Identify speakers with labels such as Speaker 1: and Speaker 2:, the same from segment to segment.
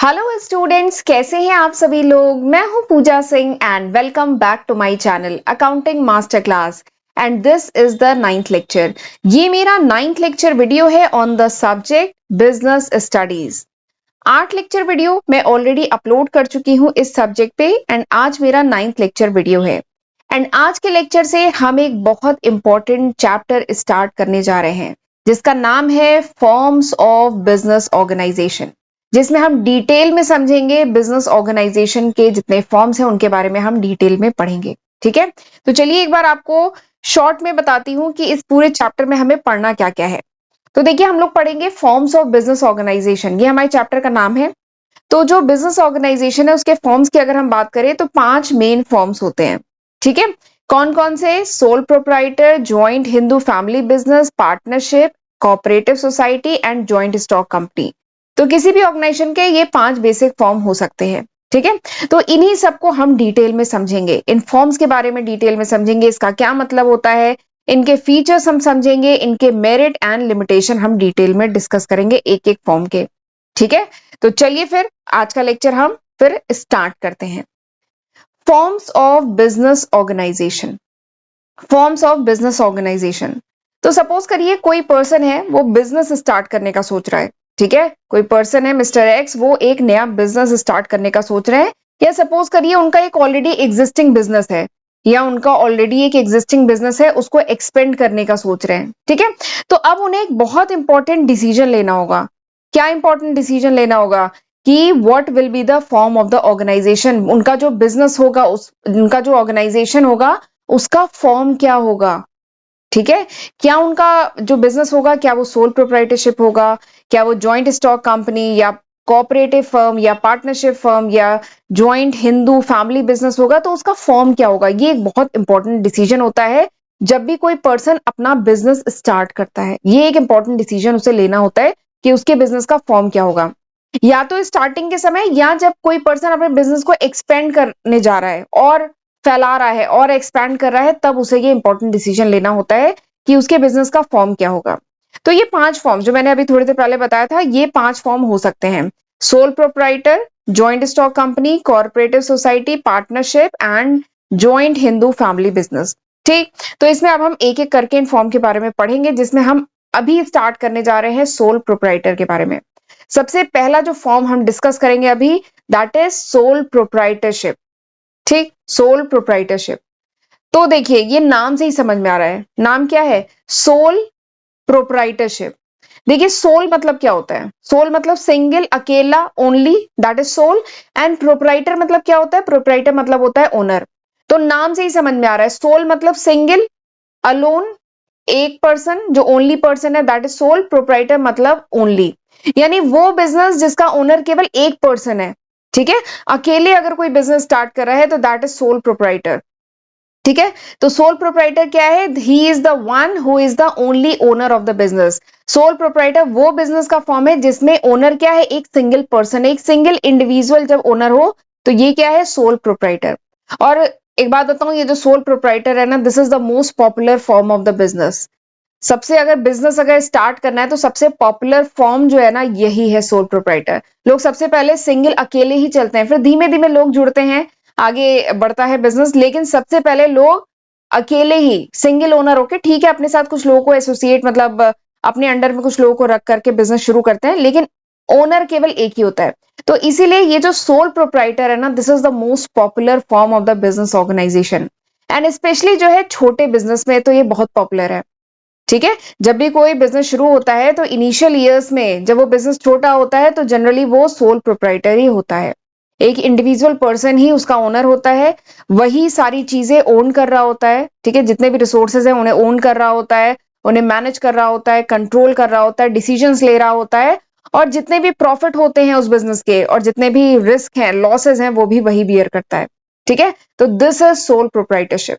Speaker 1: Hello students, कैसे हैं आप सभी लोग। मैं हूं Pooja Singh and welcome back to my channel accounting master class and this is the 9th lecture. ये मेरा 9th लेक्चर वीडियो है on the subject business studies. 8 lecture video मैं ऑलरेडी अपलोड कर चुकी हूं इस सब्जेक्ट पे एंड आज मेरा 9th लेक्चर वीडियो है। एंड आज के लेक्चर से हम एक बहुत इंपॉर्टेंट चैप्टर स्टार्ट करने जा रहे हैं जिसका नाम है फॉर्म्स ऑफ बिजनेस ऑर्गेनाइजेशन, जिसमें हम डिटेल में समझेंगे बिजनेस ऑर्गेनाइजेशन के जितने फॉर्म्स हैं उनके बारे में हम डिटेल में पढ़ेंगे। ठीक है, तो चलिए एक बार आपको शॉर्ट में बताती हूँ कि इस पूरे चैप्टर में हमें पढ़ना क्या क्या है। तो देखिए, हम लोग पढ़ेंगे फॉर्म्स ऑफ बिजनेस ऑर्गेनाइजेशन, ये हमारे चैप्टर का नाम है। तो जो बिजनेस ऑर्गेनाइजेशन है उसके फॉर्म्स की अगर हम बात करें तो 5 मेन फॉर्म्स होते हैं। ठीक है, कौन कौन से? Sole proprietor, joint Hindu family business, partnership, cooperative society and joint stock company. तो किसी भी ऑर्गेनाइजेशन के ये 5 बेसिक फॉर्म हो सकते हैं। ठीक है, तो इन्हीं सबको हम डिटेल में समझेंगे, इन फॉर्म्स के बारे में डिटेल में समझेंगे, इसका क्या मतलब होता है, इनके फीचर्स हम समझेंगे, इनके मेरिट एंड लिमिटेशन हम डिटेल में डिस्कस करेंगे एक एक फॉर्म के। ठीक है, तो चलिए फिर आज का लेक्चर हम फिर स्टार्ट करते हैं। Forms of business organisation. Forms of business organisation, तो सपोज करिए कोई पर्सन है, वो बिजनेस स्टार्ट करने का सोच रहा है। ठीक है, कोई पर्सन है मिस्टर एक्स, वो एक नया बिजनेस स्टार्ट करने का सोच रहे हैं, या सपोज करिए उनका एक ऑलरेडी एग्जिस्टिंग बिजनेस है, या उनका ऑलरेडी एक एग्जिस्टिंग बिजनेस है, उसको एक्सपेंड करने का सोच रहे हैं। ठीक है, तो अब उन्हें एक बहुत इंपॉर्टेंट डिसीजन लेना होगा। क्या इंपॉर्टेंट डिसीजन लेना होगा कि what will be the form of the organisation. उनका जो बिजनेस होगा, उनका जो ऑर्गेनाइजेशन होगा उसका फॉर्म क्या होगा। ठीक है, क्या उनका जो बिजनेस होगा, क्या वो सोल प्रोप्राइटरशिप होगा, क्या वो जॉइंट स्टॉक कंपनी या कोऑपरेटिव फर्म या पार्टनरशिप फर्म या जॉइंट हिंदू फैमिली बिजनेस होगा, तो उसका फॉर्म क्या होगा। ये एक बहुत इंपॉर्टेंट डिसीजन होता है जब भी कोई पर्सन अपना बिजनेस स्टार्ट करता है। ये एक इंपॉर्टेंट डिसीजन उसे लेना होता है कि उसके बिजनेस का फॉर्म क्या होगा, या तो स्टार्टिंग के समय या जब कोई पर्सन अपने बिजनेस को एक्सपेंड करने जा रहा है और फैला रहा है और एक्सपैंड कर रहा है, तब उसे ये इंपॉर्टेंट डिसीजन लेना होता है कि उसके बिजनेस का फॉर्म क्या होगा। तो ये 5 फॉर्म जो मैंने अभी थोड़ी देर पहले बताया था, ये 5 फॉर्म हो सकते हैं। Sole proprietor, joint stock company, corporative society, partnership and joint Hindu family business. ठीक, तो इसमें अब हम एक एक करके इन फॉर्म के बारे में पढ़ेंगे, जिसमें हम अभी स्टार्ट करने जा रहे हैं सोल प्रोप्राइटर के बारे में। सबसे पहला जो फॉर्म हम डिस्कस करेंगे अभी, दैट इज सोल प्रोप्राइटरशिप। ठीक, सोल प्रोप्राइटरशिप। तो देखिए, ये नाम से ही समझ में आ रहा है, नाम क्या है? Sole proprietorship. देखिए, सोल मतलब क्या होता है? सोल मतलब सिंगल, अकेला, only, that is sole. And proprietor मतलब क्या होता है? प्रोप्राइटर मतलब होता है ओनर। तो नाम से ही समझ में आ रहा है, सोल मतलब सिंगल, अलोन, एक पर्सन, जो ओनली पर्सन है, दैट इज सोल। प्रोप्राइटर मतलब ओनली, यानी वो बिजनेस जिसका ओनर केवल एक पर्सन है। ठीक है, अकेले अगर कोई बिजनेस स्टार्ट कर रहा है तो दैट इज सोल प्रोप्राइटर। ठीक है, तो सोल प्रोप्राइटर क्या है? He is the one who is the only owner of the business. Sole proprietor वो बिजनेस का फॉर्म है जिसमें ओनर क्या है? एक सिंगल पर्सन, एक सिंगल इंडिविजुअल जब ओनर हो तो ये क्या है? Sole proprietor. और एक बात बताऊं, ये जो सोल प्रोप्राइटर है ना, this is the most popular form of the business. सबसे अगर बिजनेस अगर स्टार्ट करना है तो सबसे पॉपुलर फॉर्म जो है ना, यही है सोल प्रोप्राइटर। लोग सबसे पहले सिंगल अकेले ही चलते हैं, फिर धीमे धीमे लोग जुड़ते हैं, आगे बढ़ता है बिजनेस, लेकिन सबसे पहले लोग अकेले ही सिंगल ओनर होके, ठीक है अपने साथ कुछ लोगों को एसोसिएट मतलब अपने अंडर में कुछ लोगों को रख करके बिजनेस शुरू करते हैं, लेकिन ओनर केवल एक ही होता है। तो इसीलिए ये जो सोल प्रोप्राइटर है ना, this is the most popular form of the business organisation. And specially जो है छोटे बिजनेस में तो ये बहुत पॉपुलर है। ठीक है, जब भी कोई बिजनेस शुरू होता है तो इनिशियल ईयर्स में जब वो बिजनेस छोटा होता है तो जनरली वो सोल प्रोप्राइटर ही होता है। एक इंडिविजुअल पर्सन ही उसका ओनर होता है, वही सारी चीजें ओन कर रहा होता है। ठीक है, जितने भी रिसोर्सेज हैं उन्हें ओन कर रहा होता है, उन्हें मैनेज कर रहा होता है, कंट्रोल कर रहा होता है, डिसीजंस ले रहा होता है, और जितने भी प्रॉफिट होते हैं उस बिजनेस के और जितने भी रिस्क हैं, लॉसेज हैं, वो भी वही बियर करता है। ठीक है, तो दिस इज सोल प्रोप्राइटरशिप।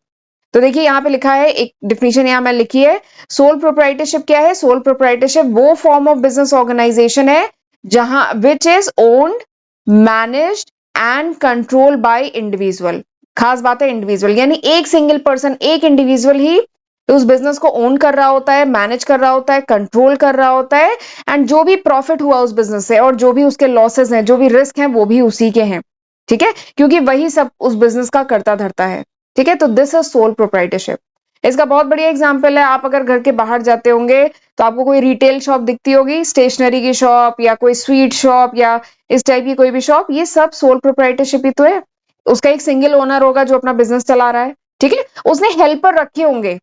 Speaker 1: तो देखिए यहाँ पे लिखा है, एक डिफिनेशन यहाँ मैं लिखी है। सोल प्रोप्राइटरशिप क्या है? सोल प्रोप्राइटरशिप वो फॉर्म ऑफ बिजनेस ऑर्गेनाइजेशन है जहां which is owned, managed and control by individual. खास बात है इंडिविजुअल, यानी एक सिंगल पर्सन, एक इंडिविजुअल ही तो उस बिजनेस को ओन कर रहा होता है, मैनेज कर रहा होता है, कंट्रोल कर रहा होता है, एंड जो भी प्रॉफिट हुआ उस बिजनेस से और जो भी उसके लॉसेस हैं, जो भी रिस्क हैं, वो भी उसी के हैं। ठीक है, क्योंकि वही सब उस बिजनेस का करता धरता है। ठीक है, तो दिस इज सोल प्रोप्राइटरशिप। इसका बहुत बढ़िया एग्जाम्पल है, आप अगर घर के बाहर जाते होंगे तो आपको कोई रिटेल शॉप दिखती होगी, स्टेशनरी की शॉप या कोई स्वीट शॉप या इस टाइप की कोई भी शॉप, ये सब सोल प्रोप्राइटरशिप ही तो है। उसका एक सिंगल ओनर होगा जो अपना बिजनेस चला रहा है। ठीक है, उसने हेल्पर रखे होंगे,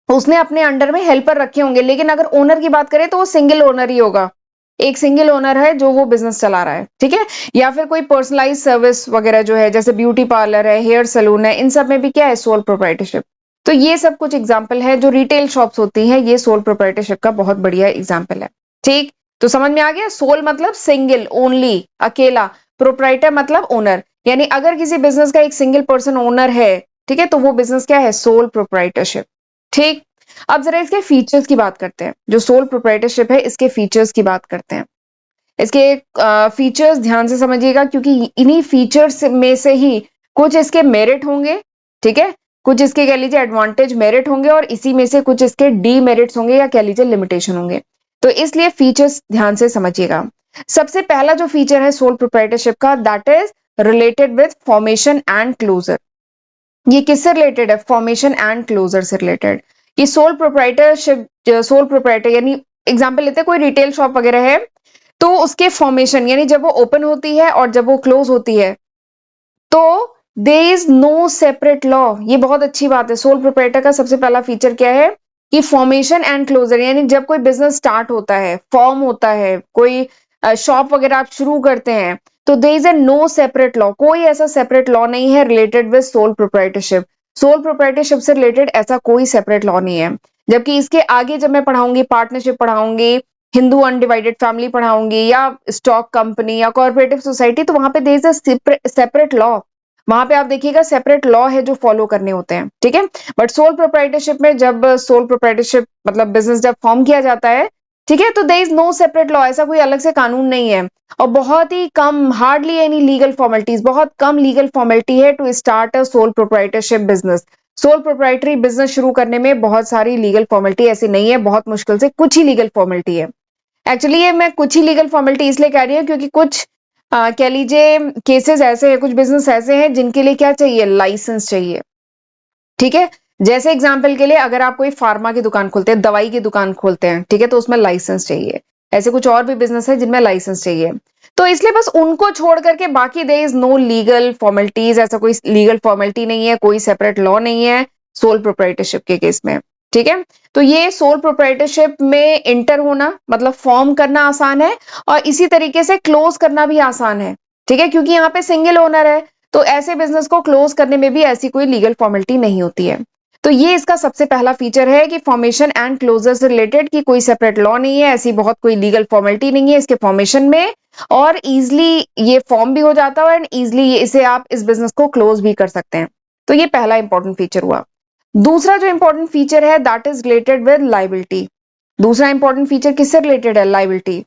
Speaker 1: उसने अपने अंडर में हेल्पर रखे होंगे, लेकिन अगर ओनर की बात करें तो वो सिंगल ओनर ही होगा। एक सिंगल ओनर है जो वो बिजनेस चला रहा है। ठीक है, या फिर कोई पर्सनलाइज सर्विस वगैरह जो है, जैसे ब्यूटी पार्लर है, हेयर सलून है, इन सब में भी क्या है, सोल प्रोप्राइटरशिप। तो ये सब कुछ एग्जाम्पल है जो रिटेल शॉप्स होती हैं, ये सोल प्रोप्राइटरशिप का बहुत बढ़िया एग्जाम्पल है। ठीक, तो समझ में आ गया, सोल मतलब सिंगल, ओनली, अकेला, प्रोप्राइटर मतलब ओनर, यानी अगर किसी बिजनेस का एक सिंगल पर्सन ओनर है, ठीक है, तो वो बिजनेस क्या है, सोल प्रोप्राइटरशिप। ठीक, अब जरा इसके फीचर्स की बात करते हैं, जो सोल प्रोप्राइटरशिप है इसके फीचर्स की बात करते हैं। इसके फीचर्स ध्यान से समझिएगा, क्योंकि इन्हीं फीचर्स में से ही कुछ इसके मेरिट होंगे। ठीक है, कुछ इसके कह लीजिए एडवांटेज मेरिट होंगे, और इसी में से कुछ इसके डीमेरिट्स होंगे या कह लीजिए लिमिटेशन होंगे। तो इसलिए फीचर्स ध्यान से समझिएगा। सबसे पहला जो फीचर है सोल प्रोप्राइटरशिप का, that is related with formation and closure. ये किससे रिलेटेड है, फॉर्मेशन एंड क्लोजर से रिलेटेड। ये सोल प्रोप्राइटरशिप, सोल प्रोप्राइटर यानी एग्जांपल लेते हैं, कोई रिटेल शॉप वगैरह है, तो उसके फॉर्मेशन यानी जब वो ओपन होती है और जब वो क्लोज होती है, तो there is no separate law. ये बहुत अच्छी बात है, सोल प्रोप्राइटर का सबसे पहला फीचर क्या है कि फॉर्मेशन एंड क्लोजर, यानी जब कोई बिजनेस स्टार्ट होता है, फॉर्म होता है, कोई शॉप वगैरह आप शुरू करते हैं, तो there is a no separate law, कोई ऐसा सेपरेट लॉ नहीं है related with sole proprietorship. Sole proprietorship से रिलेटेड ऐसा कोई सेपरेट लॉ नहीं है। जबकि इसके आगे जब मैं पढ़ाऊंगी, पार्टनरशिप पढ़ाऊंगी, हिंदू अनडिवाइडेड फैमिली पढ़ाऊंगी, या स्टॉक कंपनी या कोऑपरेटिव सोसाइटी, तो वहां पे there is a separate law. वहां पे आप देखिएगा सेपरेट लॉ है जो फॉलो करने होते हैं। ठीक है, बट सोल प्रोप्राइटरशिप में जब सोल प्रोप्राइटरशिप मतलब बिजनेस जब फॉर्म किया जाता है, ठीक है, तो there is no separate law, ऐसा कोई अलग से कानून नहीं है। और बहुत ही कम, हार्डली एनी लीगल फॉर्मेलिटीज, बहुत कम लीगल फॉर्मेलिटी है to start a sole proprietorship business. Sole proprietary business शुरू करने में बहुत सारी लीगल फॉर्मेलिटी ऐसी नहीं है, बहुत मुश्किल से कुछ ही लीगल फॉर्मेलिटी है। एक्चुअली ये मैं कुछ ही लीगल फॉर्मेलिटी इसलिए कह रही हूँ क्योंकि कुछ कह लीजिए केसेस ऐसे हैं, कुछ बिजनेस ऐसे हैं जिनके लिए क्या चाहिए, लाइसेंस चाहिए। ठीक है, जैसे एग्जांपल के लिए अगर आप कोई फार्मा की दुकान खोलते हैं, दवाई की दुकान खोलते हैं, ठीक है, तो उसमें लाइसेंस चाहिए। ऐसे कुछ और भी बिजनेस है जिनमें लाइसेंस चाहिए। तो इसलिए बस उनको छोड़ करके बाकी there is no legal formalities, ऐसा कोई लीगल फॉर्मेलिटी नहीं है, कोई सेपरेट लॉ नहीं है सोल प्रोप्राइटरशिप के केस में। ठीक है, तो ये सोल प्रोप्राइटरशिप में इंटर होना मतलब फॉर्म करना आसान है, और इसी तरीके से क्लोज करना भी आसान है। ठीक है, क्योंकि यहाँ पे सिंगल ओनर है, तो ऐसे बिजनेस को क्लोज करने में भी ऐसी कोई लीगल फॉर्मेलिटी नहीं होती है। तो ये इसका सबसे पहला फीचर है कि फॉर्मेशन एंड क्लोजर से रिलेटेड की कोई सेपरेट लॉ नहीं है, ऐसी बहुत कोई लीगल फॉर्मेलिटी नहीं है इसके फॉर्मेशन में, और इजिली ये फॉर्म भी हो जाता है, एंड इजिली इसे आप इस बिजनेस को क्लोज भी कर सकते हैं। तो ये पहला इंपॉर्टेंट फीचर हुआ। दूसरा जो इंपॉर्टेंट फीचर है that is related with liability. दूसरा इंपॉर्टेंट फीचर किससे रिलेटेड है, लाइबिलिटी।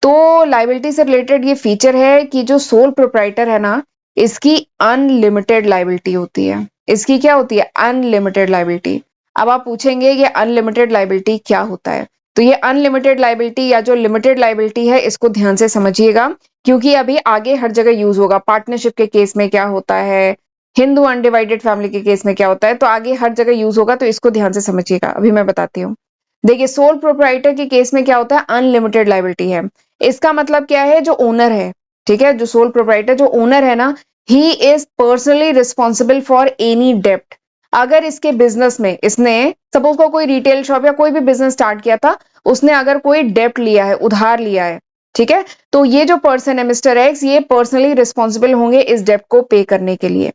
Speaker 1: तो लाइबिलिटी से रिलेटेड ये फीचर है कि जो सोल प्रोप्राइटर है ना, इसकी अनलिमिटेड लाइबिलिटी होती है। इसकी क्या होती है, अनलिमिटेड लाइबिलिटी। अब आप पूछेंगे ये अनलिमिटेड लाइबिलिटी क्या होता है, तो ये अनलिमिटेड लाइबिलिटी या जो लिमिटेड लाइबिलिटी है, इसको ध्यान से समझिएगा, क्योंकि अभी आगे हर जगह यूज होगा। पार्टनरशिप के केस में क्या होता है, हिंदू अनडिवाइडेड फैमिली के केस में क्या होता है, तो आगे हर जगह यूज होगा, तो इसको ध्यान से समझिएगा, अभी मैं बताती हूँ। देखिए, सोल प्रोप्राइटर के केस में क्या होता है, अनलिमिटेड लाइबिलिटी है। इसका मतलब क्या है, जो ओनर है, ठीक है, जो सोल प्रोप्राइटर जो ओनर है ना, he is personally responsible for any डेप्ट। अगर इसके बिजनेस में इसने सपोज को कोई रिटेल शॉप या कोई भी बिजनेस स्टार्ट किया था, उसने अगर कोई डेप्ट लिया है, उधार लिया है, ठीक है, तो ये जो पर्सन है मिस्टर एक्स, ये पर्सनली रिस्पॉन्सिबल होंगे इस डेप्ट को पे करने के लिए।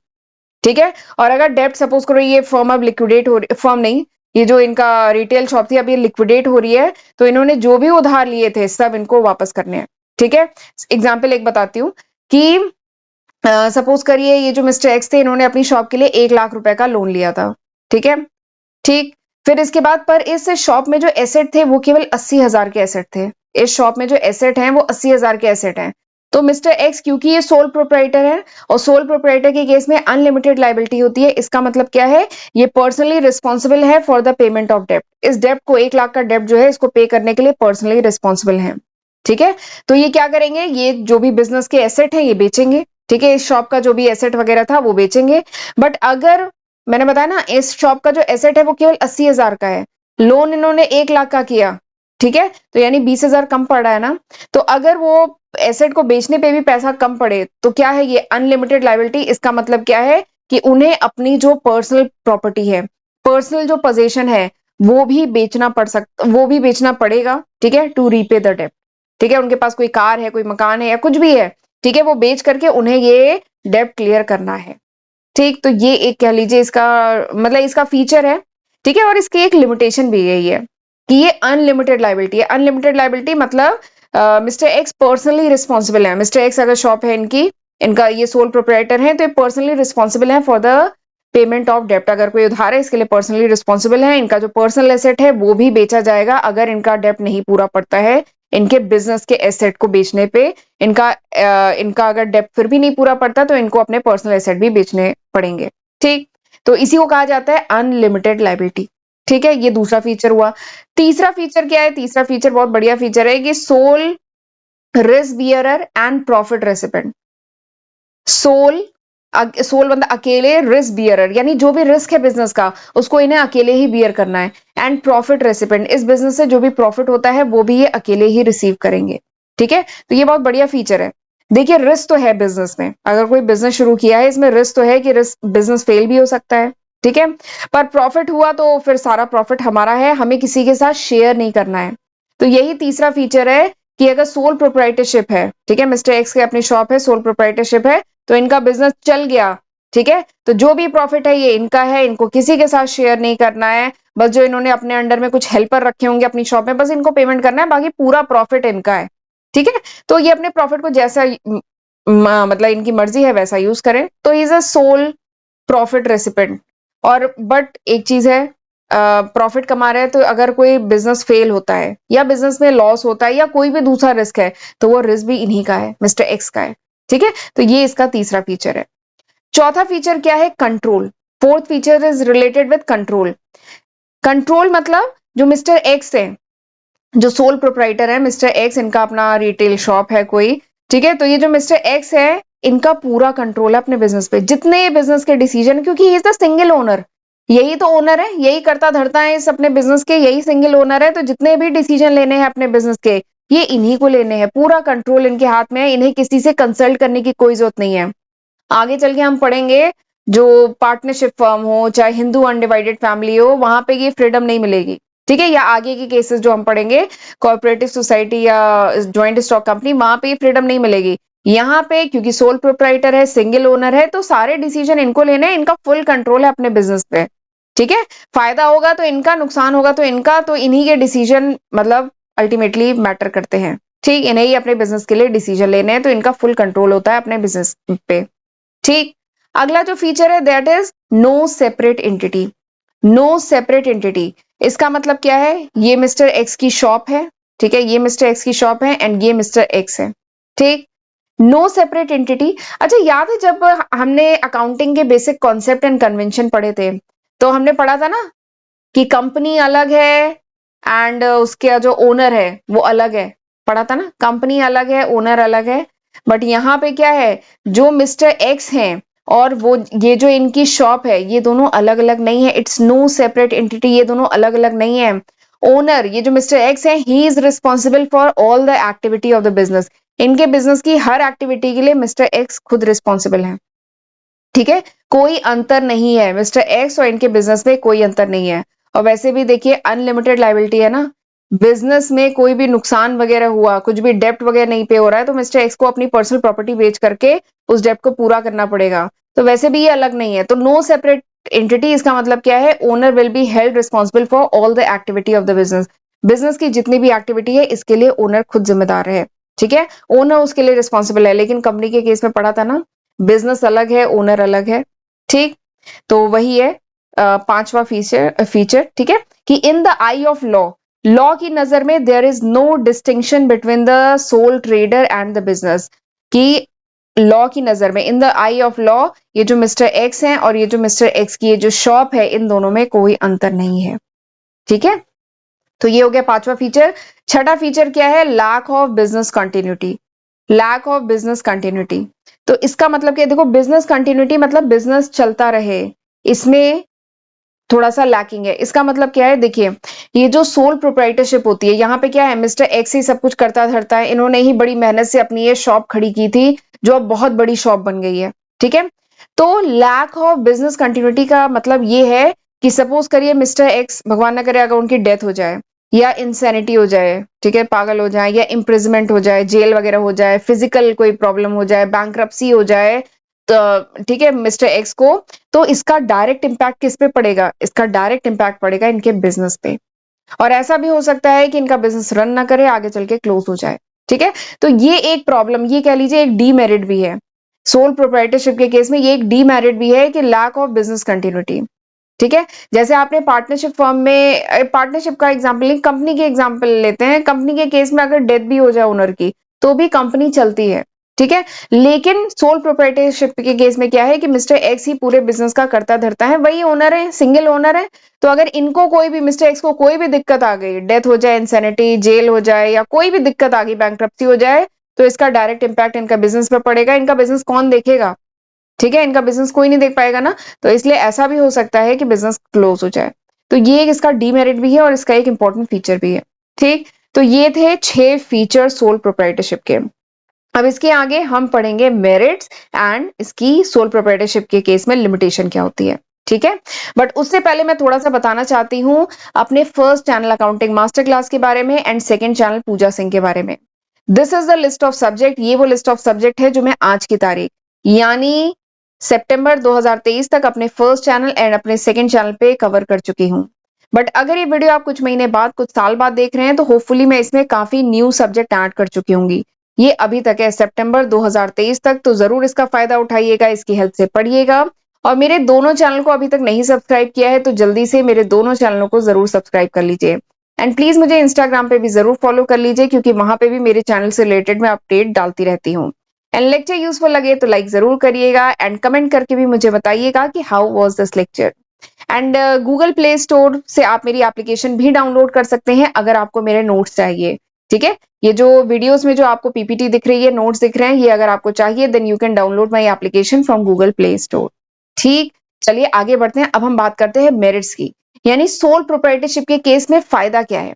Speaker 1: ठीक है, और अगर डेप्ट सपोज करो ये फर्म अब लिक्विडेट हो रही, फर्म नहीं, ये जो इनका रिटेल शॉप थी अब ये लिक्विडेट हो रही है, तो इन्होंने जो भी उधार लिए थे सब इनको वापस करने हैं। ठीक है, एग्जाम्पल एक बताती हूँ कि सपोज करिए ये जो मिस्टर एक्स थे, इन्होंने अपनी शॉप के लिए 1 लाख रुपए का लोन लिया था। ठीक है, ठीक, फिर इसके बाद पर इस शॉप में जो एसेट थे वो केवल 80,000 के एसेट थे। इस शॉप में जो एसेट हैं वो 80,000 के एसेट हैं। तो मिस्टर एक्स क्योंकि ये सोल प्रोप्राइटर है और सोल प्रोप्राइटर के केस में अनलिमिटेड लायबिलिटी होती है, इसका मतलब क्या है, ये पर्सनली रिस्पॉन्सिबल है फॉर द पेमेंट ऑफ डेप्ट। इस डेप्ट को 1 लाख का डेप्ट जो है इसको पे करने के लिए पर्सनली रिस्पॉन्सिबल है। ठीक है, तो ये क्या करेंगे, ये जो भी बिजनेस के एसेट है ये बेचेंगे। ठीक है, इस शॉप का जो भी एसेट वगैरह था वो बेचेंगे। बट अगर मैंने बताया ना, इस शॉप का जो एसेट है वो केवल 80,000 का है, लोन इन्होंने 1 लाख का किया। ठीक है, तो यानी 20,000 कम पड़ रहा है ना। तो अगर वो एसेट को बेचने पे भी पैसा कम पड़े तो क्या है, ये अनलिमिटेड लायबिलिटी। इसका मतलब क्या है कि उन्हें अपनी जो पर्सनल प्रॉपर्टी है, पर्सनल जो पोजीशन है, वो भी वो भी बेचना पड़ेगा। ठीक है, टू रीपे द डेब्ट। ठीक है, उनके पास कोई कार है, कोई मकान है या कुछ भी है, ठीक है, वो बेच करके उन्हें ये डेब्ट क्लियर करना है। ठीक, तो ये एक कह लीजिए इसका मतलब इसका फीचर है। ठीक है, और इसकी एक लिमिटेशन भी यही है कि ये अनलिमिटेड लायबिलिटी है। अनलिमिटेड लायबिलिटी मतलब मिस्टर एक्स पर्सनली रिस्पॉन्सिबल है। मिस्टर एक्स अगर शॉप है इनकी, इनका ये सोल प्रोप्राइटर है, तो ये पर्सनली रिस्पॉन्सिबल है फॉर द पेमेंट ऑफ डेप्ट। अगर कोई उधार है इसके लिए पर्सनली रिस्पॉन्सिबल है। इनका जो पर्सनल एसेट है वो भी बेचा जाएगा अगर इनका डेप्ट नहीं पूरा पड़ता है। इनके बिजनेस के एसेट को बेचने पे इनका अगर डेप्ट फिर भी नहीं पूरा पड़ता तो इनको अपने पर्सनल एसेट भी बेचने पड़ेंगे। ठीक, तो इसी को कहा जाता है अनलिमिटेड लायबिलिटी। ठीक है, ये दूसरा फीचर हुआ। तीसरा फीचर क्या है, तीसरा फीचर बहुत बढ़िया फीचर है कि sole risk bearer and profit recipient. Sole sole मतलब अकेले, रिस्क बियरर यानी जो भी रिस्क है बिजनेस का उसको इन्हें अकेले ही बियर करना है। एंड प्रॉफिट रेसिपेंट, इस बिजनेस से जो भी प्रॉफिट होता है वो भी ये अकेले ही रिसीव करेंगे। ठीक है, तो ये बहुत बढ़िया फीचर है। देखिए, रिस्क तो है बिजनेस में, अगर कोई बिजनेस शुरू किया है इसमें रिस्क तो है कि रिस्क बिजनेस फेल भी हो सकता है। ठीक है, पर प्रॉफिट हुआ तो फिर सारा प्रॉफिट हमारा है, हमें किसी के साथ शेयर नहीं करना है। तो यही तीसरा फीचर है कि अगर सोल प्रोप्राइटरशिप है, ठीक है, मिस्टर एक्स की अपनी शॉप है, सोल प्रोप्राइटरशिप है, तो इनका बिजनेस चल गया। ठीक है, तो जो भी प्रॉफिट है ये इनका है, इनको किसी के साथ शेयर नहीं करना है। बस जो इन्होंने अपने अंडर में कुछ हेल्पर रखे होंगे अपनी शॉप में, बस इनको पेमेंट करना है, बाकी पूरा प्रॉफिट इनका है। ठीक है, तो ये अपने प्रॉफिट को जैसा मतलब इनकी मर्जी है वैसा यूज करें। तो is a sole profit recipient. और बट एक चीज है, प्रॉफिट कमा रहे हैं तो अगर कोई बिजनेस फेल होता है या बिजनेस में लॉस होता है या कोई भी दूसरा रिस्क है तो वो रिस्क भी इन्हीं का है, मिस्टर एक्स का है। ठीक है, तो ये इसका तीसरा फीचर है। चौथा फीचर क्या है, control. Fourth feature is related with control. Control मतलब जो मिस्टर एक्स है, जो सोल प्रोप्राइटर है मिस्टर एक्स, इनका अपना रिटेल शॉप है कोई। ठीक है, तो ये जो मिस्टर एक्स है इनका पूरा कंट्रोल है अपने बिजनेस पे, जितने बिजनेस के डिसीजन, क्योंकि he is the single owner, यही तो ओनर है, यही करता धरता है इस अपने बिजनेस के, यही सिंगल ओनर है, तो जितने भी डिसीजन लेने हैं अपने बिजनेस के ये इन्हीं को लेने हैं। पूरा कंट्रोल इनके हाथ में है, इन्हें किसी से कंसल्ट करने की कोई जरूरत नहीं है। आगे चल के हम पढ़ेंगे, जो पार्टनरशिप फर्म हो चाहे हिंदू अनडिवाइडेड फैमिली हो, वहां पे ये फ्रीडम नहीं मिलेगी। ठीक है, या आगे के केसेस जो हम पढ़ेंगे, कोऑपरेटिव सोसाइटी या ज्वाइंट स्टॉक कंपनी, वहां पे ये फ्रीडम नहीं मिलेगी। यहाँ पे क्योंकि सोल प्रोप्राइटर है, सिंगल ओनर है, तो सारे डिसीजन इनको लेने हैं, इनका फुल कंट्रोल है अपने बिजनेस पे। ठीक है, फायदा होगा तो इनका, नुकसान होगा तो इनका, तो इन्हीं के डिसीजन मतलब अल्टीमेटली मैटर करते हैं। ठीक, इन्हें ही अपने बिजनेस के लिए डिसीजन लेने हैं, तो इनका फुल कंट्रोल होता है अपने बिजनेस पे। ठीक, अगला जो फीचर है that is no separate entity. No separate entity, इसका मतलब क्या है, ये मिस्टर एक्स की शॉप है। ठीक है, ये मिस्टर एक्स की शॉप है एंड ये मिस्टर एक्स है। ठीक, नो सेपरेट एंटिटी। अच्छा, याद है जब हमने अकाउंटिंग के बेसिक कॉन्सेप्ट एंड कन्वेंशन पढ़े थे, तो हमने पढ़ा था ना कि कंपनी अलग है एंड उसके जो ओनर है वो अलग है। पढ़ा था ना, कंपनी अलग है, ओनर अलग है। बट यहाँ पे क्या है, जो मिस्टर एक्स हैं और वो ये जो इनकी शॉप है, ये दोनों अलग अलग नहीं है। इट्स नो सेपरेट एंटिटी, ये दोनों अलग अलग नहीं है। ओनर, ये जो मिस्टर एक्स है, he is responsible for all the activity of the business. इनके बिजनेस की हर एक्टिविटी के लिए मिस्टर एक्स खुद रिस्पॉन्सिबल है। ठीक है, कोई अंतर नहीं है, मिस्टर एक्स और इनके बिजनेस में कोई अंतर नहीं है। और वैसे भी देखिए अनलिमिटेड लायबिलिटी है ना, बिजनेस में कोई भी नुकसान वगैरह हुआ, कुछ भी डेप्ट वगैरह नहीं पे हो रहा है, तो मिस्टर एक्स को अपनी पर्सनल प्रॉपर्टी बेच करके उस डेप्ट को पूरा करना पड़ेगा। तो वैसे भी ये अलग नहीं है, तो नो सेपरेट एंटिटी, इसका मतलब क्या है, owner will be held responsible for all the activity of the business. Business की जितनी भी एक्टिविटी है इसके लिए ओनर खुद जिम्मेदार है। ठीक है, ओनर उसके लिए रिस्पॉन्सिबल है। लेकिन कंपनी के केस में पढ़ा था ना, बिजनेस अलग है, ओनर अलग है। ठीक, तो वही है पांचवा फीचर फीचर ठीक है, कि in the eye of law, law की नजर में there is no distinction between the sole trader and the business. कि लॉ की नजर में, in the eye of law, ये जो मिस्टर एक्स है और ये जो मिस्टर एक्स की ये जो शॉप है, इन दोनों में कोई अंतर नहीं है। ठीक है, तो ये हो गया पांचवा फीचर। छठा फीचर क्या है? Lack of business continuity. Lack of business continuity, तो इसका मतलब क्या है? देखो, बिजनेस कंटिन्यूटी मतलब बिजनेस चलता रहे, इसमें थोड़ा सा लैकिंग है। इसका मतलब क्या है? देखिए, ये जो सोल प्रोप्राइटरशिप होती है, यहाँ पे क्या है, मिस्टर एक्स ही सब कुछ करता धरता है। इन्होंने ही बड़ी मेहनत से अपनी ये शॉप खड़ी की थी, जो अब बहुत बड़ी शॉप बन गई है। ठीक है, तो लैक ऑफ बिजनेस कंटिन्यूटी का मतलब ये है कि सपोज करिए मिस्टर एक्स, भगवान ना करे, अगर उनकी डेथ हो जाए या इंसैनिटी हो जाए, ठीक है, पागल हो जाए, या इम्प्रिजमेंट हो जाए, जेल वगैरह हो जाए, फिजिकल कोई प्रॉब्लम हो जाए, बैंक्रप्सी हो जाए, तो ठीक है, मिस्टर एक्स को, तो इसका डायरेक्ट इंपैक्ट किस पे पड़ेगा? इसका डायरेक्ट इंपैक्ट पड़ेगा इनके बिजनेस पे। और ऐसा भी हो सकता है कि इनका बिजनेस रन ना करे, आगे चल के क्लोज हो जाए। ठीक है, तो ये एक प्रॉब्लम, ये कह लीजिए एक डीमेरिट भी है। सोल प्रोप्राइटरशिप के केस में ये एक डीमेरिट भी है कि लैक ऑफ बिजनेस कंटिन्यूटी। ठीक है, जैसे आपने पार्टनरशिप फर्म में, पार्टनरशिप का एग्जांपल नहीं, कंपनी के एग्जांपल लेते हैं। कंपनी के केस में अगर डेथ भी हो जाए ओनर की, तो भी कंपनी चलती है। ठीक है, लेकिन सोल प्रोप्राइटरशिप के केस में क्या है कि मिस्टर एक्स ही पूरे बिजनेस का करता धरता है, वही ओनर है, सिंगल ओनर है। तो अगर इनको कोई भी, मिस्टर एक्स को कोई भी दिक्कत आ गई, डेथ हो जाए, इंसैनिटी, जेल हो जाए, या कोई भी दिक्कत आ गई, बैंक्रप्सी हो जाए, तो इसका डायरेक्ट इंपैक्ट इनका बिजनेस पर पड़ेगा। इनका बिजनेस कौन देखेगा? ठीक है, इनका बिजनेस कोई नहीं देख पाएगा ना, तो इसलिए ऐसा भी हो सकता है कि बिजनेस क्लोज हो जाए। तो ये एक इसका डीमेरिट भी है और इसका एक इंपॉर्टेंट फीचर भी है। ठीक, तो ये थे 6 फीचर सोल प्रोप्राइटरशिप के। अब इसके आगे हम पढ़ेंगे मेरिट्स एंड इसकी सोल प्रोप्राइटरशिप के केस में लिमिटेशन क्या होती है। ठीक है, बट उससे पहले मैं थोड़ा सा बताना चाहती हूँ अपने first channel accounting master class के बारे में एंड सेकंड चैनल पूजा सिंह के बारे में। This is the list of subject, ये वो लिस्ट ऑफ सब्जेक्ट है जो मैं आज की तारीख, यानी सितंबर 2023 तक अपने फर्स्ट चैनल एंड अपने सेकंड चैनल पे कवर कर चुकी हूँ। बट अगर ये वीडियो आप कुछ महीने बाद, कुछ साल बाद देख रहे हैं, तो होपफुली मैं इसमें काफी न्यू सब्जेक्ट ऐड कर चुकी होंगी। ये अभी तक है, सितंबर 2023 तक, तो जरूर इसका फायदा उठाइएगा, इसकी हेल्प से पढ़िएगा। और मेरे दोनों चैनल को अभी तक नहीं सब्सक्राइब किया है, तो जल्दी से मेरे दोनों चैनलों को जरूर सब्सक्राइब कर लीजिए। एंड प्लीज मुझे इंस्टाग्राम पे भी जरूर फॉलो कर लीजिए, क्योंकि वहां पे भी मेरे चैनल से रिलेटेड मैं अपडेट डालती रहती हूँ। एंड लेक्चर यूजफुल लगे तो लाइक जरूर करिएगा एंड कमेंट करके भी मुझे बताइएगा कि how was this lecture. And Google Play store से आप मेरी एप्लीकेशन भी डाउनलोड कर सकते हैं अगर आपको मेरे नोट्स चाहिए। ठीक है, ये जो वीडियोस में जो आपको पीपीटी दिख रही है, नोट्स दिख रहे हैं, ये अगर आपको चाहिए then you can download my application from Google Play Store. ठीक, चलिए आगे बढ़ते हैं। अब हम बात करते हैं मेरिट्स की, यानी सोल प्रोप्राइटरशिप के केस में फायदा क्या है।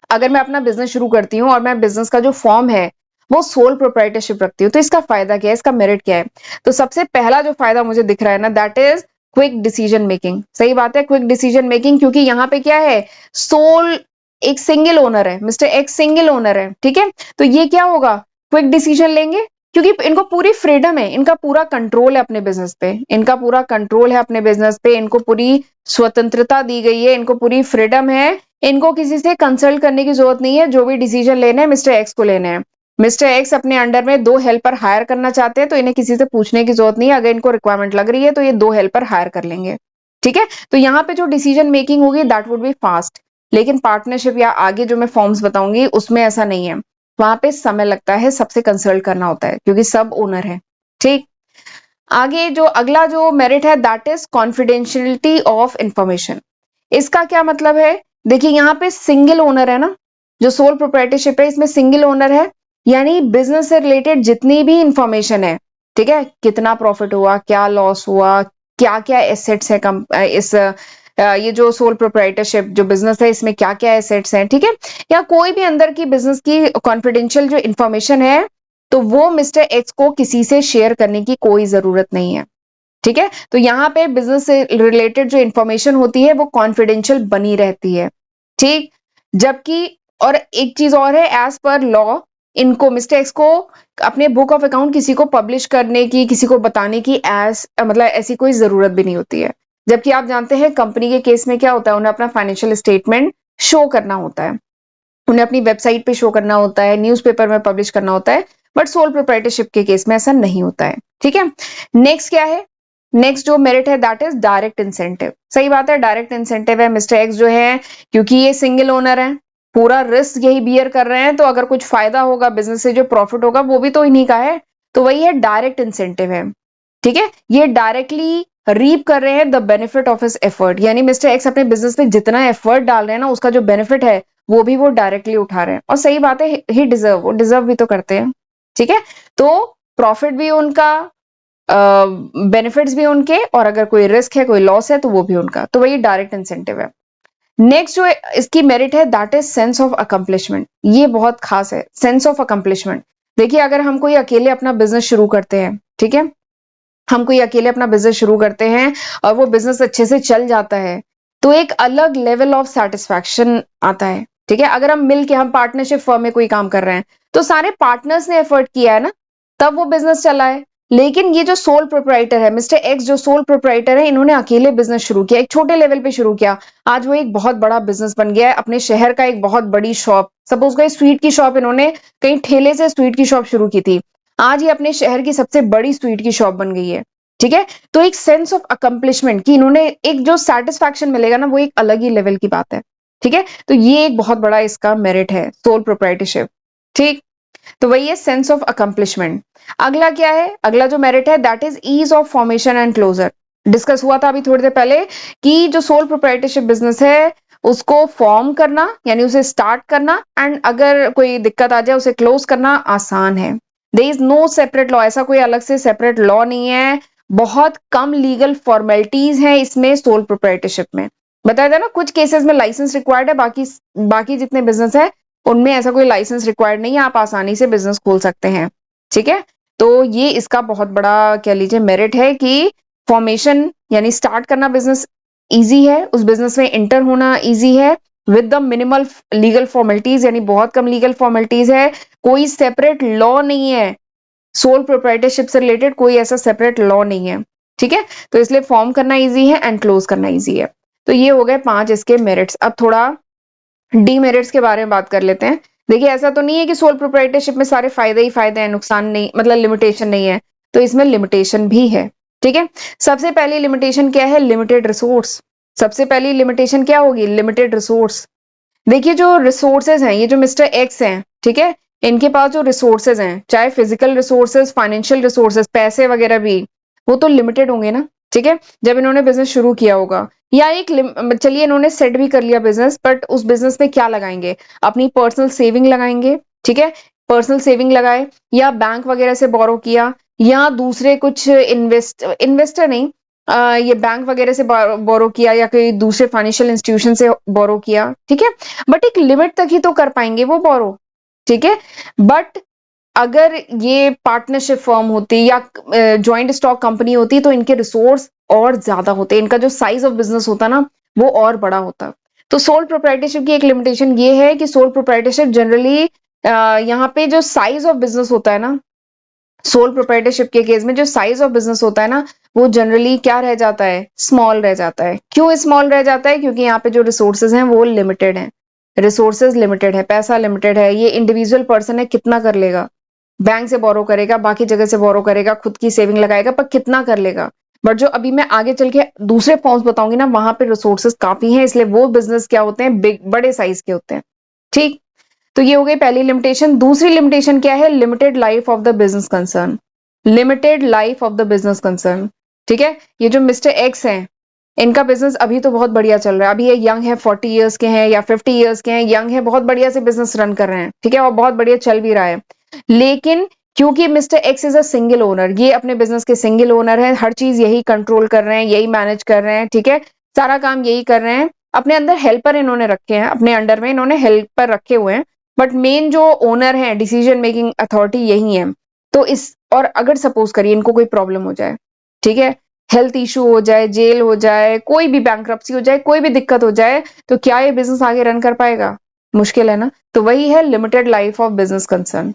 Speaker 1: अगर मैं अपना बिजनेस शुरू करती हूँ और मैं बिजनेस का जो फॉर्म है वो सोल प्रोप्राइटरशिप रखती हूँ, तो इसका फायदा क्या है, इसका मेरिट क्या है? तो सबसे पहला जो फायदा मुझे दिख रहा है ना, that is quick decision making. सही बात है, क्विक डिसीजन मेकिंग, क्योंकि यहाँ पे क्या है, सोल एक सिंगल ओनर है, मिस्टर एक्स सिंगल ओनर है। ठीक है, तो ये क्या होगा, क्विक डिसीजन लेंगे, क्योंकि इनको पूरी फ्रीडम है, इनका पूरा कंट्रोल है अपने बिजनेस पे, इनका पूरा कंट्रोल है अपने बिजनेस पे, इनको पूरी स्वतंत्रता दी गई है, इनको पूरी फ्रीडम है, इनको किसी से कंसल्ट करने की जरूरत नहीं है। जो भी डिसीजन लेने हैं मिस्टर एक्स को लेने हैं। मिस्टर एक्स अपने अंडर में 2 हेल्पर हायर करना चाहते हैं, तो इन्हें किसी से पूछने की जरूरत नहीं है। अगर इनको रिक्वायरमेंट लग रही है तो ये 2 हेल्पर हायर कर लेंगे। ठीक है, तो यहाँ पे जो डिसीजन मेकिंग होगी दैट वुड बी फास्ट। लेकिन पार्टनरशिप या आगे जो मैं फॉर्म्स बताऊंगी उसमें ऐसा नहीं है, वहां पे समय लगता है, सबसे कंसल्ट करना होता है, क्योंकि सब ओनर है। ठीक, आगे जो अगला जो मेरिट है that is confidentiality of information. इसका क्या मतलब है? देखिए, यहाँ पे सिंगल ओनर है ना, जो सोल प्रोप्राइटरशिप है इसमें सिंगल ओनर है, यानी बिजनेस से रिलेटेड जितनी भी इंफॉर्मेशन है, ठीक है, कितना प्रॉफिट हुआ, क्या लॉस हुआ, क्या क्या एसेट्स है ये जो सोल प्रोप्राइटरशिप जो बिजनेस है इसमें क्या क्या एसेट्स हैं, ठीक है, या कोई भी अंदर की बिजनेस की कॉन्फिडेंशियल जो इंफॉर्मेशन है, तो वो मिस्टर एक्स को किसी से शेयर करने की कोई जरूरत नहीं है। ठीक है, तो यहाँ पे बिजनेस से रिलेटेड जो इंफॉर्मेशन होती है वो कॉन्फिडेंशियल बनी रहती है। ठीक, जबकि और एक चीज और है, एज पर लॉ इनको मिस्टर एक्स को अपने बुक ऑफ अकाउंट किसी को पब्लिश करने की, किसी को बताने की मतलब ऐसी कोई जरूरत भी नहीं होती है। जबकि आप जानते हैं कंपनी के केस में क्या होता है, उन्हें अपना फाइनेंशियल स्टेटमेंट शो करना होता है, उन्हें अपनी वेबसाइट पे शो करना होता है, न्यूज़पेपर में पब्लिश करना होता है, बट सोल प्रोप्राइटरशिप के केस में ऐसा नहीं होता है। ठीक है, नेक्स्ट क्या है, नेक्स्ट जो मेरिट है दैट इज डायरेक्ट इंसेंटिव। सही बात है, डायरेक्ट इंसेंटिव है, मिस्टर एक्स जो है, क्योंकि ये सिंगल ओनर है, पूरा रिस्क यही बियर कर रहे हैं, तो अगर कुछ फायदा होगा बिजनेस से, जो प्रॉफिट होगा वो भी तो इन्हीं का है। तो वही है डायरेक्ट इंसेंटिव है, ठीक है। ये डायरेक्टली रीप कर रहे हैं the benefit of his effort, यानी मिस्टर एक्स अपने बिजनेस में जितना एफर्ट डाल रहे हैं ना, उसका जो बेनिफिट है वो भी वो डायरेक्टली उठा रहे हैं। और सही बात है, ही डिजर्व, वो डिजर्व भी तो करते हैं, ठीक है। तो प्रॉफिट भी उनका, बेनिफिट्स भी उनके, और अगर कोई रिस्क है, कोई लॉस है, तो वो भी उनका। तो वही डायरेक्ट इंसेंटिव है। नेक्स्ट जो इसकी मेरिट है that is sense of accomplishment. ये बहुत खास है, सेंस ऑफ अकम्पलिशमेंट। देखिए, अगर हम कोई अकेले अपना बिजनेस शुरू करते हैं, ठीक है, हम कोई अकेले अपना बिजनेस शुरू करते हैं और वो बिजनेस अच्छे से चल जाता है, तो एक अलग लेवल ऑफ सेटिस्फैक्शन आता है, ठीक है। अगर हम मिल के, हम पार्टनरशिप फर्म में कोई काम कर रहे हैं, तो सारे पार्टनर्स ने एफर्ट किया है ना, तब वो बिजनेस चला है। लेकिन ये जो सोल प्रोप्राइटर है, मिस्टर एक्स जो सोल प्रोप्राइटर है, इन्होंने अकेले बिजनेस शुरू किया, एक छोटे लेवल पे शुरू किया। आज वो एक बहुत बड़ा बिजनेस बन गया है, अपने शहर का एक बहुत बड़ी शॉप, सपोज कोई स्वीट की शॉप, इन्होंने कहीं ठेले से स्वीट की शॉप शुरू की थी, आज ये अपने शहर की सबसे बड़ी स्वीट की शॉप बन गई है, ठीक है। तो एक सेंस ऑफ अकम्पलिशमेंट की इन्होंने, एक जो सेटिस्फैक्शन मिलेगा ना, वो एक अलग ही लेवल की बात है, ठीक है। तो ये एक बहुत बड़ा इसका मेरिट है, सोल प्रोप्राइटरशिप, ठीक। तो वही है सेंस ऑफ अकम्पलिशमेंट। अगला क्या है, अगला जो मेरिट है that is ease of formation and closure. Discuss हुआ था अभी थोड़ी देर पहले कि जो सोल प्रोप्राइटरशिप बिजनेस है, उसको फॉर्म करना यानी उसे स्टार्ट करना, एंड अगर कोई दिक्कत आ जाए उसे क्लोज करना आसान है। There is no separate law, ऐसा कोई अलग से सेपरेट लॉ नहीं है। बहुत कम लीगल फॉर्मेलिटीज हैं इसमें सोल प्रोप्राइटरशिप में। बताया था ना, कुछ केसेस में लाइसेंस रिक्वायर्ड है, बाकी बाकी जितने बिजनेस है उनमें ऐसा कोई लाइसेंस रिक्वायर्ड नहीं है, आप आसानी से बिजनेस खोल सकते हैं, ठीक है। तो ये इसका बहुत बड़ा कह लीजिए मेरिट है कि फॉर्मेशन यानी स्टार्ट करना बिजनेस इजी है, उस बिजनेस में इंटर होना इजी है with the minimal legal formalities, यानी बहुत कम लीगल फॉर्मेलिटीज है। कोई सेपरेट लॉ नहीं है, सोल प्रोप्राइटरशिप से रिलेटेड कोई ऐसा सेपरेट लॉ नहीं है, ठीक है। तो इसलिए फॉर्म करना इजी है एंड क्लोज करना इजी है। तो ये हो गए 5 इसके मेरिट्स। अब थोड़ा डीमेरिट्स के बारे में बात कर लेते हैं। देखिए, ऐसा तो नहीं है कि सोल प्रोप्राइटरशिप में सारे फायदे ही फायदे हैं, नुकसान नहीं, मतलब लिमिटेशन नहीं है। तो इसमें लिमिटेशन भी है, ठीक है। सबसे पहली लिमिटेशन क्या है, लिमिटेड रिसोर्स। सबसे पहली लिमिटेशन क्या होगी, लिमिटेड रिसोर्स। देखिए, जो रिसोर्सेज हैं, ये जो मिस्टर एक्स हैं, ठीक है, इनके पास जो रिसोर्सेज हैं, चाहे फिजिकल रिसोर्सेज, फाइनेंशियल रिसोर्सेज, पैसे वगैरह भी, वो तो लिमिटेड होंगे ना, ठीक है, जब इन्होंने बिजनेस शुरू किया होगा। या एक चलिए इन्होंने सेट भी कर लिया बिजनेस, बट उस बिजनेस में क्या लगाएंगे, अपनी पर्सनल सेविंग लगाएंगे, ठीक है, पर्सनल सेविंग लगाए, या बैंक वगैरह से बोरो किया, या दूसरे कुछ इन्वेस्टर नहीं, ये बैंक वगैरह से बोरो किया, या कोई दूसरे फाइनेंशियल इंस्टीट्यूशन से बोरो किया, ठीक है। बट एक लिमिट तक ही तो कर पाएंगे वो बोरो, ठीक है। बट अगर ये पार्टनरशिप फर्म होती या जॉइंट स्टॉक कंपनी होती, तो इनके रिसोर्स और ज्यादा होते, इनका जो साइज ऑफ बिजनेस होता ना, वो और बड़ा होता। तो सोल प्रोप्राइटरशिप की एक लिमिटेशन ये है कि सोल प्रोप्राइटरशिप जनरली यहाँ पे जो साइज ऑफ बिजनेस होता है ना, सोल प्रोप्राइटरशिप के केस में जो साइज ऑफ बिजनेस होता है ना, वो जनरली क्या रह जाता है, स्मॉल रह जाता है। क्यों स्मॉल रह जाता है, क्योंकि यहाँ पे जो रिसोर्सेज हैं वो लिमिटेड हैं, रिसोर्सेज लिमिटेड है, पैसा लिमिटेड है। ये इंडिविजुअल पर्सन है, कितना कर लेगा, बैंक से बोरो करेगा, बाकी जगह से बोरो करेगा, खुद की सेविंग लगाएगा, पर कितना कर लेगा। बट जो अभी मैं आगे चल के दूसरे फॉर्म्स बताऊंगी ना, वहां पे रिसोर्सेज काफी हैं, इसलिए वो बिजनेस क्या होते हैं, बिग, बड़े साइज के होते हैं, ठीक। तो ये हो गई पहली लिमिटेशन। दूसरी लिमिटेशन क्या है, limited life of the business concern. Limited life of the business concern, ठीक है। ये जो मिस्टर एक्स हैं, इनका बिजनेस अभी तो बहुत बढ़िया चल रहा है, अभी ये यंग है, 40 इयर्स के हैं या 50 इयर्स के हैं, यंग है, बहुत बढ़िया से बिजनेस रन कर रहे हैं, ठीक है, और बहुत बढ़िया चल भी रहा है। लेकिन क्योंकि mister x is a single owner, ये अपने बिजनेस के सिंगल ओनर है, हर चीज यही कंट्रोल कर रहे हैं, यही मैनेज कर रहे हैं, ठीक है, सारा काम यही कर रहे हैं। अपने अंदर हेल्पर इन्होंने रखे हैं, अपने अंडर में इन्होंने हेल्पर रखे हुए हैं, बट मेन जो ओनर है, डिसीजन मेकिंग अथॉरिटी यही है। तो इस, और अगर सपोज करिए इनको कोई प्रॉब्लम हो जाए, ठीक है, हेल्थ इशू हो जाए, जेल हो जाए, कोई भी बैंक्रप्सी हो जाए, कोई भी दिक्कत हो जाए, तो क्या ये बिजनेस आगे रन कर पाएगा, मुश्किल है ना। तो वही है limited life of business concern.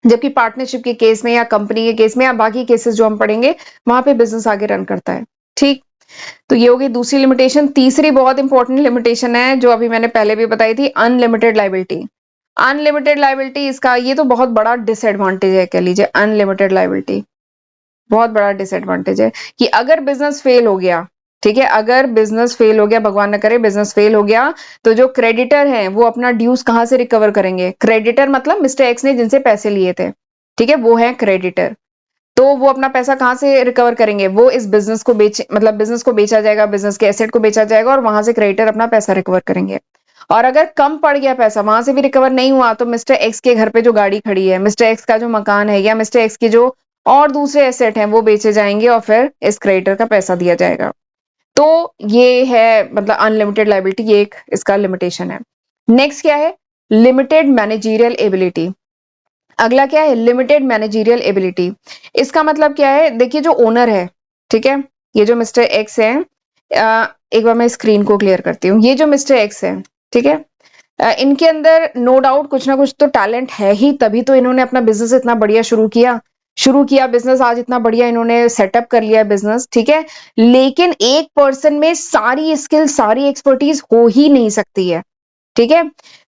Speaker 1: जबकि पार्टनरशिप के केस में या कंपनी के केस में या बाकी केसेस जो हम पढ़ेंगे, वहां पे बिजनेस आगे रन करता है, ठीक। तो ये होगी दूसरी लिमिटेशन। तीसरी बहुत इंपॉर्टेंट लिमिटेशन है, जो अभी मैंने पहले भी बताई थी, अनलिमिटेड लाइबिलिटी। अनलिमिटेड लाइबिलिटी, इसका ये तो बहुत बड़ा डिसएडवांटेज है, कह लीजिए अनलिमिटेड लाइबिलिटी बहुत बड़ा डिसएडवांटेज है कि अगर बिजनेस फेल हो गया, ठीक है, अगर बिजनेस फेल हो गया, भगवान न करे बिजनेस फेल हो गया, तो जो क्रेडिटर हैं वो अपना ड्यूज कहां से रिकवर करेंगे, क्रेडिटर मतलब मिस्टर एक्स ने जिनसे पैसे लिए थे, ठीक है, वो है क्रेडिटर। तो वो अपना पैसा कहाँ से रिकवर करेंगे, वो इस बिजनेस को बेच मतलब बिजनेस को बेचा जाएगा, बिजनेस के एसेट को बेचा जाएगा और वहां से क्रेडिटर अपना पैसा रिकवर करेंगे। और अगर कम पड़ गया पैसा, वहां से भी रिकवर नहीं हुआ, तो मिस्टर एक्स के घर पे जो गाड़ी खड़ी है, मिस्टर एक्स का जो मकान है, या मिस्टर एक्स की जो और दूसरे एसेट हैं, वो बेचे जाएंगे और फिर इस क्रेडिटर का पैसा दिया जाएगा। तो ये है मतलब अनलिमिटेड लाइबिलिटी, ये एक इसका लिमिटेशन है। नेक्स्ट क्या है, लिमिटेड मैनेजीरियल एबिलिटी। अगला क्या है, लिमिटेड मैनेजीरियल एबिलिटी। इसका मतलब क्या है, देखिए जो ओनर है, ठीक है, ये जो मिस्टर एक्स है, एक बार मैं स्क्रीन को क्लियर करती हूँ। ये जो मिस्टर एक्स है, ठीक है, इनके अंदर नो डाउट कुछ ना कुछ तो टैलेंट है ही, तभी तो इन्होंने अपना बिजनेस इतना बढ़िया शुरू किया बिजनेस, आज इतना बढ़िया इन्होंने सेटअप कर लिया बिजनेस, ठीक है। लेकिन एक पर्सन में सारी स्किल सारी एक्सपर्टीज हो ही नहीं सकती है, ठीक है।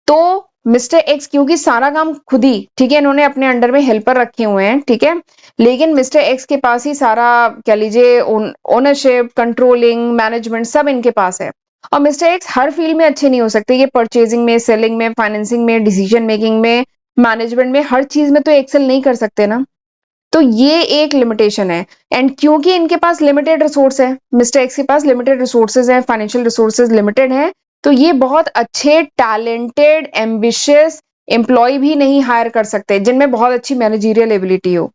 Speaker 1: तो मिस्टर एक्स क्योंकि सारा काम खुद ही, ठीक है, इन्होंने अपने अंडर में हेल्पर रखे हुए हैं, ठीक है, लेकिन मिस्टर एक्स के पास ही सारा कह लीजिए ओनरशिप, कंट्रोलिंग, मैनेजमेंट सब इनके पास है। और मिस्टर एक्स हर फील्ड में अच्छे नहीं हो सकते, ये परचेजिंग में, सेलिंग में, फाइनेंसिंग में, डिसीजन मेकिंग में, मैनेजमेंट में, हर चीज में तो एक्सेल नहीं कर सकते ना। तो ये एक लिमिटेशन है। एंड क्योंकि इनके पास लिमिटेड रिसोर्स है, मिस्टर एक्स के पास लिमिटेड रिसोर्सेज है, फाइनेंशियल रिसोर्सेज लिमिटेड है, तो ये बहुत अच्छे टैलेंटेड एम्बिशियस एम्प्लॉय भी नहीं हायर कर सकते जिनमें बहुत अच्छी मैनेजरियल एबिलिटी हो,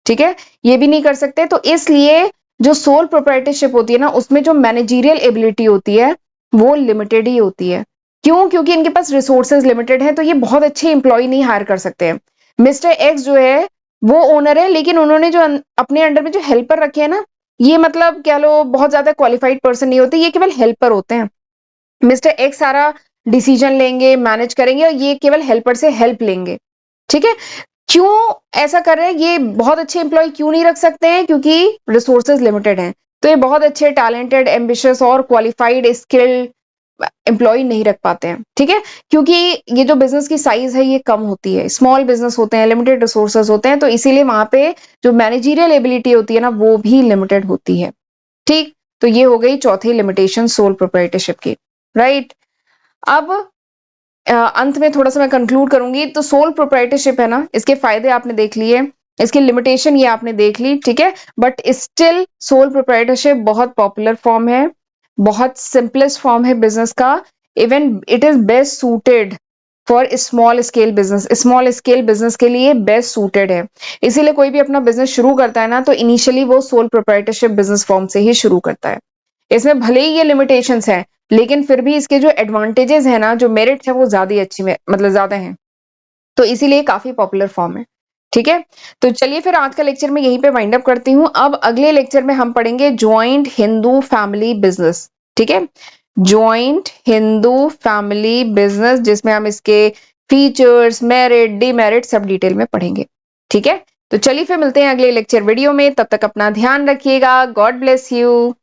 Speaker 1: ठीक है, ये भी नहीं कर सकते। तो इसलिए जो सोल प्रोप्राइटरशिप होती है ना, उसमें जो मैनेजरियल एबिलिटी होती है वो लिमिटेड ही होती है। क्यों, क्योंकि इनके पास रिसोर्सेज लिमिटेड है, तो ये बहुत अच्छे एम्प्लॉय नहीं हायर कर सकते हैं। मिस्टर एक्स जो है वो ओनर है, लेकिन उन्होंने जो अपने अंडर में जो हेल्पर रखे हैं ना, ये मतलब कह लो बहुत ज्यादा क्वालिफाइड पर्सन नहीं होते, ये केवल हेल्पर होते हैं। मिस्टर एक्स सारा डिसीजन लेंगे, मैनेज करेंगे, और ये केवल हेल्पर से हेल्प लेंगे, ठीक है। क्यों ऐसा कर रहे हैं, ये बहुत अच्छे एम्प्लॉय क्यों नहीं रख सकते हैं, क्योंकि रिसोर्सेज लिमिटेड हैं। तो ये बहुत अच्छे टैलेंटेड एम्बिशियस और क्वालिफाइड स्किल्ड एम्प्लॉय नहीं रख पाते हैं, ठीक है, क्योंकि ये जो बिजनेस की साइज है ये कम होती है, स्मॉल बिजनेस होते हैं, लिमिटेड रिसोर्सेज होते हैं, तो इसीलिए वहां पे जो मैनेजरियल एबिलिटी होती है ना, वो भी लिमिटेड होती है, ठीक। तो ये हो गई चौथी लिमिटेशन सोल प्रोप्राइटरशिप की, राइट। अब अंत में थोड़ा सा मैं कंक्लूड करूंगी। तो सोल प्रोप्राइटरशिप है ना, इसके फायदे आपने देख लिए, इसकी लिमिटेशन ये आपने देख ली, ठीक है। बट स्टिल सोल प्रोप्राइटरशिप बहुत पॉपुलर फॉर्म है, बहुत सिंपलेस्ट फॉर्म है बिजनेस का। Even it is best suited for small scale business, small scale business के लिए बेस्ट सूटेड है। इसीलिए कोई भी अपना बिजनेस शुरू करता है ना, तो इनिशियली वो सोल प्रोप्राइटरशिप बिजनेस फॉर्म से ही शुरू करता है। इसमें भले ही ये लिमिटेशंस हैं, लेकिन फिर भी इसके जो एडवांटेजेस है ना, जो मेरिट है, वो ज्यादा अच्छी में मतलब ज्यादा है, तो इसीलिए काफी पॉपुलर फॉर्म है, ठीक है। तो चलिए फिर आज का लेक्चर मैं यहीं पे वाइंड अप करती हूँ। अब अगले लेक्चर में हम पढ़ेंगे ज्वाइंट हिंदू फैमिली बिजनेस, ठीक है, ज्वाइंट हिंदू फैमिली बिजनेस, जिसमें हम इसके फीचर्स, मेरिट, डिमेरिट सब डिटेल में पढ़ेंगे, ठीक है। तो चलिए फिर मिलते हैं अगले लेक्चर वीडियो में, तब तक अपना ध्यान रखिएगा। God bless you.